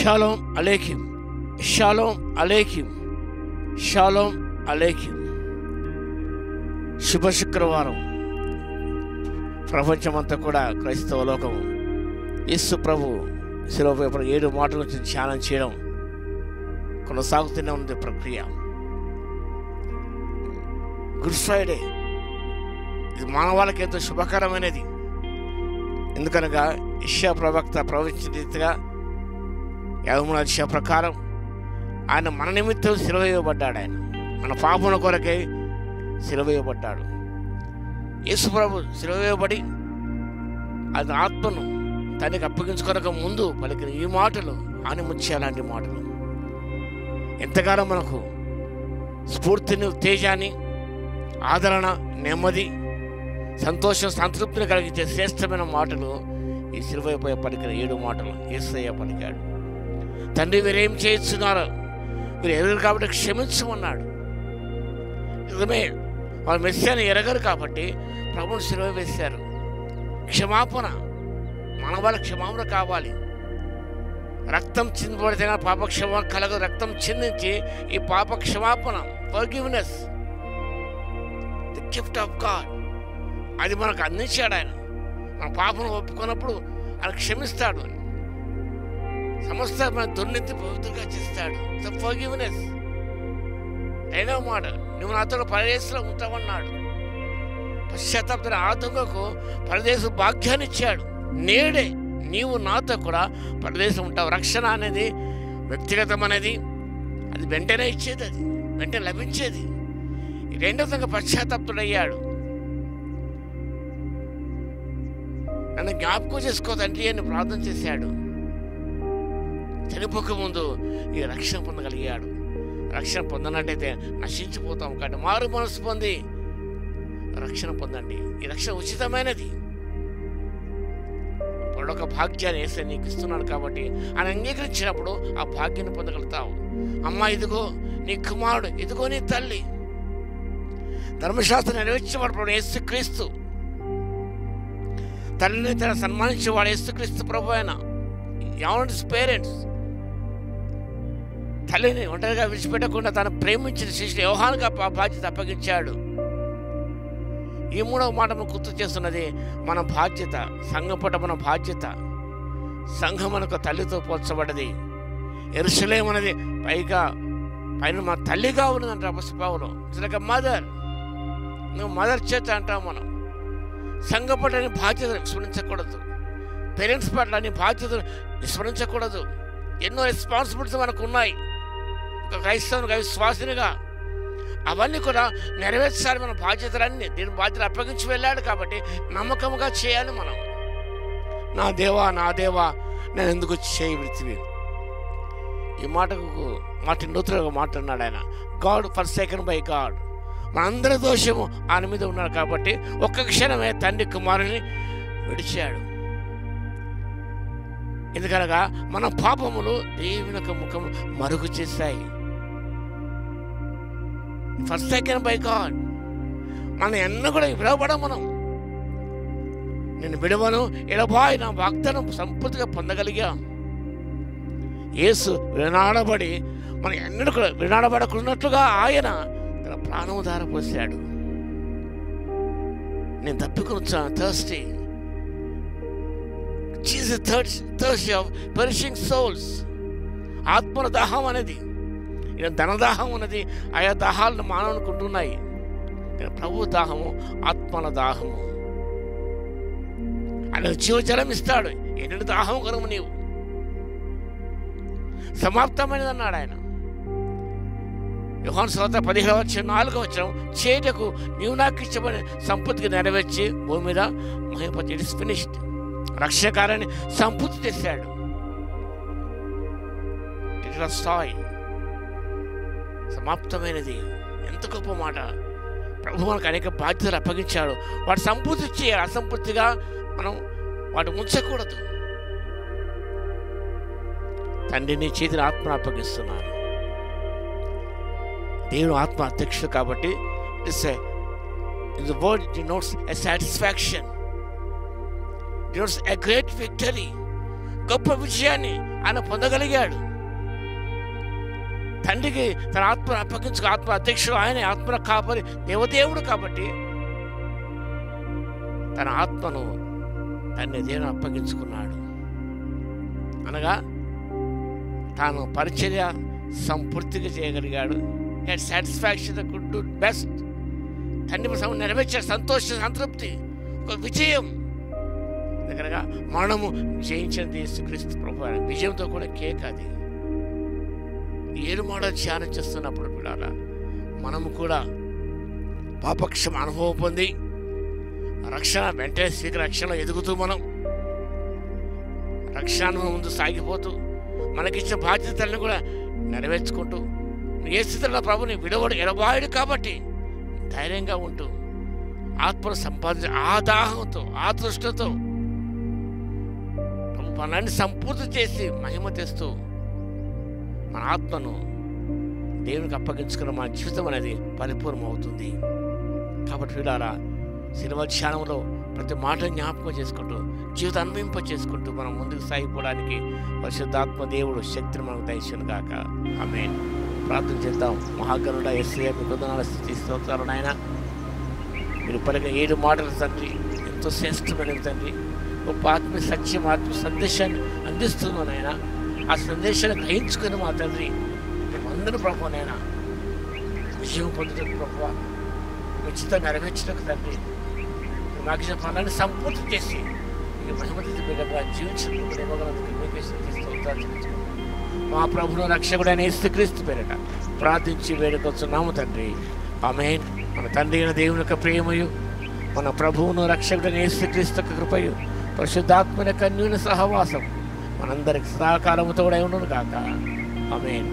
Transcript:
Shalom అలేకిం, షాలోమ్ అలేకిం, షాలోమ్ అలేకిం. శుభ శుక్రవారం. ప్రపంచమంతా కూడా క్రైస్తవ లోకం యేసు ప్రభు శిలువపై 7 మాటల నుంచి ధ్యానం చేయడం కొనసాగుతూనే ఉంది ప్రక్రియ. గుడ్ ఫ్రైడే ఇది మానవాళికి ఎంతో శుభకరమైనది. ఎందుకనగా యెషయా ప్రవక్త ప్రవచించిన రీతిగా 53వ అధ్యాయం ప్రకారం ఆయన మన నిమిత్తం సిలువ వేయబడ్డాడు. ఆయన మన పాపముల కొరకై సిలువ వేయబడ్డాడు. యేసు ప్రభు సిలువ వేయబడి అది ఆత్మను తనకి అప్పగించుకొనక ముందు పలికిన ఈ మాటలు ఆనిముత్యాలాంటి మాటలు ఎంతగానో మనకు స్ఫూర్తిని, ఉత్తేజాన్ని, ఆదరణ, నెమ్మది, సంతోషం, సంతృప్తిని కలిగించే శ్రేష్టమైన మాటలు ఈ సిలువపై పలికిన 7 మాటలు యేసయ్య పలికాడు. తండ్రి, వీరేం చేస్తున్నారు, వీరు ఎరగరు కాబట్టి క్షమించమన్నాడు. నిజమే, వాళ్ళు మెస్సియాని ఎరగరు కాబట్టి ప్రభువుని సిలువ వేశారు. క్షమాపణ, మన వాళ్ళ క్షమాపణ కావాలి. రక్తం చిందబడితే పాప క్షమాపణ కలగదు. రక్తం చిందించి ఈ పాప క్షమాపణ, forgiveness, the gift of God, అది మనకు అందించాడు. ఆయన మన పాపను ఒప్పుకున్నప్పుడు ఆయన క్షమిస్తాడు. సమస్త మన దుర్నీతి పవిత్రంగా చేస్తాడు. The forgiveness. రెండవ మాట, నువ్వు నాతో పరదేశంలో ఉంటావన్నాడు. పశ్చాత్తాప ఆత్మకు పరదేశ భాగ్యాన్ని ఇచ్చాడు. నేడే నీవు నాతో కూడా పరదేశం ఉంటావు. రక్షణ అనేది వ్యక్తిగతం అనేది, అది వెంటనే ఇచ్చేది, అది వెంటనే లభించేది. రెండవ పశ్చాత్తాపుడయ్యాడు. నన్ను జ్ఞాపకం చేసుకో తండ్రి అని ప్రార్థన చేశాడు. చనిపోక ముందు ఈ రక్షణ పొందగలిగాడు. రక్షణ పొందనట్టయితే నశించిపోతాం. కాబట్టి మారు మనసు పొంది రక్షణ పొందండి. ఈ రక్షణ ఉచితమైనది. ఒక భాగ్యాన్ని వేస్తే నీకు ఇస్తున్నాడు కాబట్టి ఆయన అంగీకరించినప్పుడు ఆ భాగ్యాన్ని పొందగలుగుతావు. అమ్మ, ఇదిగో నీ కుమారుడు, ఇదిగో నీ తల్లి. ధర్మశాస్త్రం నెరవేర్చేవాడు యేసుక్రీస్తు. తల్లిని తన సన్మానించేవాడు యేసుక్రీస్తు ప్రభు. ఆయన ఎవరి పేరెంట్స్ తల్లిని ఒంటరిగా విడిచిపెట్టకుండా తను ప్రేమించిన శిష్యుడు యోహానుగా ఆ బాధ్యత అప్పగించాడు. ఈ 3వ మాట మనం గుర్తు చేస్తున్నది మన బాధ్యత. సంఘం పట్ల మన బాధ్యత. సంఘం మనకు తల్లితో పోల్చబడ్డది. యెరూషలేము అనేది పైన మన తల్లిగా ఉన్నదంట అపొస్తలుడు Paul. It's like a mother. నువ్వు మదర్ చర్చ్ అంటాం మనం. సంఘం పట్ల నీ బాధ్యత విస్మరించకూడదు. పేరెంట్స్ పట్ల నీ బాధ్యత విస్మరించకూడదు. ఎన్నో రెస్పాన్సిబిలిటీస్ మనకు ఉన్నాయి ఒక క్రైస్తవునిగా, విశ్వాసినిగా. అవన్నీ కూడా నెరవేర్చాలి. మన బాధ్యతలన్నీ దీని బాధ్యతలు అప్పగించి వెళ్ళాడు కాబట్టి నమ్మకంగా చేయాలి మనం. నా దేవా, నా దేవా, నేను ఎందుకు చేయబడితివి. ఈ మాటకు మార్టిన్ లూథర్ మాట్లాడినాడు ఆయన. God forsaken by God. మనందరి దోషము ఆయన మీద ఉన్నాడు కాబట్టి ఒక్క క్షణమే తండ్రి కుమారుని విడిచాడు. ఎందుకనగా మన పాపములు దేవుని యొక్క ముఖం మరుగు చేశాయి. Forsaken by God. మనం ఎన్న కూడా విడవబడం. మనం నేను విడవను, ఎడబాయి నా వాగ్దానం సంపూర్తిగా పొందగలిగా. యేసు వినాడబడి మనం ఎన్నడూ కూడా వినాడబడకున్నట్లుగా ఆయన తన ప్రాణము ధారపోసాడు. నేను తప్పికొని thirsty. Jesus thirsty of perishing souls. ఆత్మల దాహం అనేది, ధనదాహం అనేది, ఆయా దాహాలను మానవునికి ఉంటున్నాయి. ప్రభు దాహము ఆత్మల దాహము. ఆయన జీవజలం ఇస్తాడు. ఎన్నటి దాహం కనుమ నీవు సమాప్తమైనది అన్నాడు ఆయన. యోహాను సువార్త 15:4 చేయటకు నీవు నాకు ఇష్టమైన సంపత్తికి నెరవేర్చి భూమి మీద మహిమపరచు. It is finished. రక్షకారాన్ని సంపూర్తి చేశాడు. సమాప్తమైనది. ఎంత గొప్ప మాట. ప్రభు మనకు అనేక బాధ్యతలు అప్పగించాడు. వాటి సంపూర్తి చేయాలి. అసంపూర్తిగా మనం వాటి ఉంచకూడదు. తండ్రి, నీ చేతిని ఆత్మను అప్పగిస్తున్నాను. దేవుడు ఆత్మ అధ్యక్షుడు కాబట్టి the word denotes a satisfaction, denotes a great victory. గొప్ప విజయాన్ని ఆయన పొందగలిగాడు. తండ్రికి తన ఆత్మను అప్పగించుకు, ఆత్మ అధ్యక్షుడు ఆయనే, ఆత్మల కాపరి దేవదేవుడు కాబట్టి తన ఆత్మను తండ్రి దేవుని అప్పగించుకున్నాడు. అనగా తాను పరిచర్య సంపూర్తిగా చేయగలిగాడు. Satisfaction could do best. తండ్రి నెరవేర్చే సంతోష సంతృప్తి, ఒక విజయం. ఎందుకనగా మనము జయించింది యేసుక్రీస్తు ప్రభు. విజయంతో కూడా కేక్. అది 7 మోడల్ ధ్యానం చేస్తున్నప్పుడు పిల్లల మనము కూడా పాపక్షమ అనుభవం పొంది రక్షణ వెంటనే రక్షణలో ఎదుగుతూ మనం రక్షణ ముందు సాగిపోతూ మనకిచ్చిన బాధ్యతలను కూడా నెరవేర్చుకుంటూ ఏ స్థితిలో ప్రభుని విడవడు ఎడబాయుడు కాబట్టి ధైర్యంగా ఉంటూ ఆత్మను సంపాదించే ఆ దాహంతో, ఆ తృష్ణతో ప్రభు పనులన్నీ సంపూర్తి చేసి మహిమ తెస్తూ మన ఆత్మను దేవునికి అప్పగించుకున్న మన జీవితం అనేది పరిపూర్ణం అవుతుంది. కాబట్టి వీళ్ళారా శిలువ ధ్యానంలో ప్రతి మాట జ్ఞాపకం చేసుకుంటూ జీవితం అన్వింప చేసుకుంటూ మనం ముందుకు సాగిపోవడానికి పరిశుద్ధాత్మ దేవుడు శక్తిని మనకు దయచేయును గాక. ఆమేన్. ప్రార్థన చేద్దాం. మహాగణుడా యేసయ్య మీకు వందనాలు, స్తుతి స్తోత్రాలు నాయన. మీరు పలికిన 7 మాటలు తండ్రి ఎంతో శ్రేష్టమైనవి తండ్రి. గొప్ప ఆత్మ సత్యం, ఆత్మ సందేశాన్ని అందిస్తున్నాను నాయన. ఆ సందేశాన్ని గ్రహించుకుని మా తండ్రి మేమందరూ ప్రభునైనా విజయం పొందుటకు ప్రభు ఉచితంగా నెరవేర్చడానికి తండ్రి మాకు ఇచ్చిన పనులను సంపూర్తి చేసి మీకు మహిమతి బిడ్డగా జీవించడానికి మా ప్రభును రక్షకుడైన యేసుక్రీస్తు పేరిట ప్రార్థించి వేడుకొచ్చున్నాము తండ్రి. ఆమేన్. మన తండ్రి అయిన దేవుని యొక్క ప్రేమయు, మన ప్రభువును రక్షకుడైన యేసుక్రీస్తు యొక్క కృపయు, పరిశుద్ధాత్మ యొక్క అన్యోన్య సహవాసం మనందరికి సదాకాలముతో కూడా ఉండును గాక. ఆమేన్.